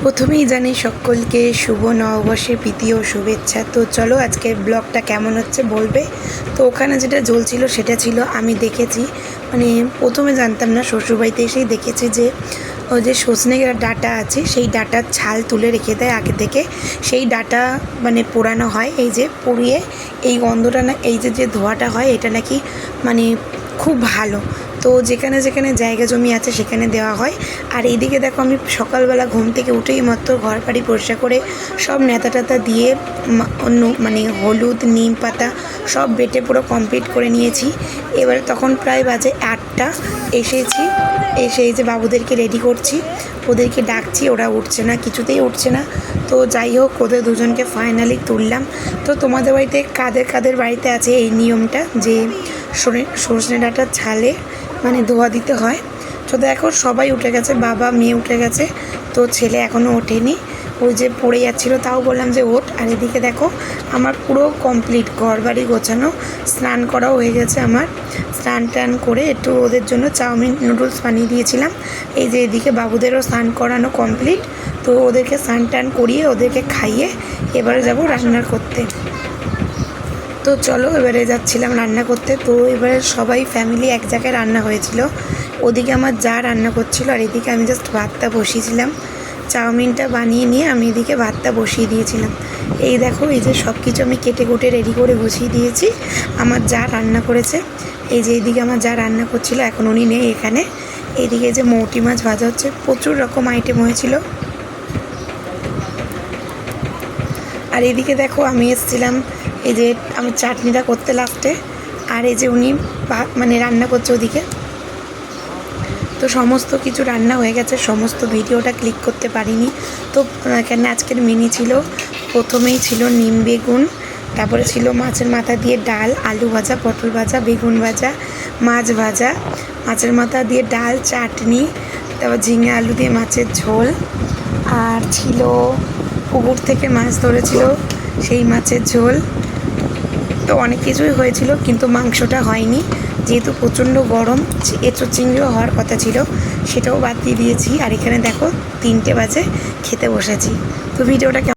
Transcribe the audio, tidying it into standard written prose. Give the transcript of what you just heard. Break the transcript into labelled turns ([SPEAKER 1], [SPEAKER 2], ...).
[SPEAKER 1] প্রথমেই জানি সকলকে শুভ নববর্ষের প্রীতি ও শুভেচ্ছা। তো চলো আজকের ব্লগটা কেমন হচ্ছে বলবে। তো ওখানে যেটা জ্বলছিল সেটা ছিল, আমি দেখেছি, মানে প্রথমে জানতাম না, শ্বশুরবাড়িতে এসেই দেখেছি যে ওই যে সজনে ডাঁটা আছে সেই ডাঁটার ছাল তুলে রেখে দেয় আগে থেকে, সেই ডাঁটা মানে পোড়ানো হয়, এই যে পুড়িয়ে এই গন্ধটা না, এই যে ধোঁয়াটা হয় এটা নাকি মানে খুব ভালো। তো যেখানে যেখানে জায়গা জমি আছে সেখানে দেওয়া হয়। আর এইদিকে দেখো আমি সকালবেলা ঘুম থেকে উঠেই মাত্র ঘর বাড়ি পরিষ্কার করে সব নেতা টাতা দিয়ে অন্য মানে হলুদ নিম পাতা সব বেটে পুরো কমপ্লিট করে নিয়েছি। এবারে তখন প্রায় বাজে 8টা। এসেছি, এসে এই যে বাবুদেরকে রেডি করছি, ওদেরকে ডাকছি, ওরা উঠছে না, কিছুতেই উঠছে না। তো যাই হোক ওদের দুজনকে ফাইনালি তুললাম। তো তোমাদের বাড়িতে কাদের কাদের বাড়িতে আছে এই নিয়মটা যে সজনে ডাঁটার ছালে মানে ধোয়া দিতে হয়? তো দেখো সবাই উঠে গেছে, বাবা মেয়ে উঠে গেছে, তো ছেলে এখনও ওঠেনি, ওই যে পড়ে যাচ্ছিলো, তাও বললাম যে ওঠ। আর এদিকে দেখো আমার পুরো কমপ্লিট ঘর বাড়ি গোছানো, স্নান করাও হয়ে গেছে আমার। স্নান টান করে একটু ওদের জন্য চাউমিন নুডলস বানিয়ে দিয়েছিলাম। এই যে এদিকে বাবুদেরও স্নান করানো কমপ্লিট। তো ওদেরকে স্নান টান করিয়ে ওদেরকে খাইয়ে এবারে যাব রান্না করতে। তো চলো এবারে যাচ্ছিলাম রান্না করতে। তো এবারে সবাই ফ্যামিলি এক জায়গায় রান্না হয়েছিল, ওদিকে আমার যা রান্না করছিল আর এদিকে আমি জাস্ট ভাতটা বসিয়েছিলাম। চাউমিনটা বানিয়ে নিয়ে আমি এদিকে ভাতটা বসিয়ে দিয়েছিলাম। এই দেখো এই যে সব কিছু আমি কেটে কুটে রেডি করে বসিয়ে দিয়েছি। আমার যা রান্না করেছে, এই যে এইদিকে আমার যা রান্না করছিল, এখন উনি নেই এখানে। এইদিকে যে মৌটি মাছ ভাজা হচ্ছে, প্রচুর রকম আইটেম হয়েছিল। আর এদিকে দেখো আমি এসেছিলাম এই যে আমি চাটনিটা করতে লাস্টে, আর এই যে উনি মানে রান্না করছে ওদিকে। তো সমস্ত কিছু রান্না হয়ে গেছে, সমস্ত ভিডিওটা ক্লিক করতে পারিনি। তো এখানে আজকের মেনু ছিল, প্রথমেই ছিল নিম বেগুন, তারপরে ছিল মাছের মাথা দিয়ে ডাল, আলু ভাজা, পটল ভাজা, বেগুন ভাজা, মাছ ভাজা, মাছের মাথা দিয়ে ডাল, চাটনি, তারপর ঝিঙে আলু দিয়ে মাছের ঝোল, আর ছিল পুকুর থেকে মাছ ধরেছিল সেই মাছের ঝোল। তো অনেক কিছুই হয়েছিল, কিন্তু মাংসটা হয়নি যেহেতু প্রচণ্ড গরম। এঁচোড় চিংড়িও হওয়ার কথা ছিল, সেটাও বাদ দিয়ে দিয়েছি। আর এখানে দেখো 3টে বাজে, খেতে বসেছি। তো ভিডিওটা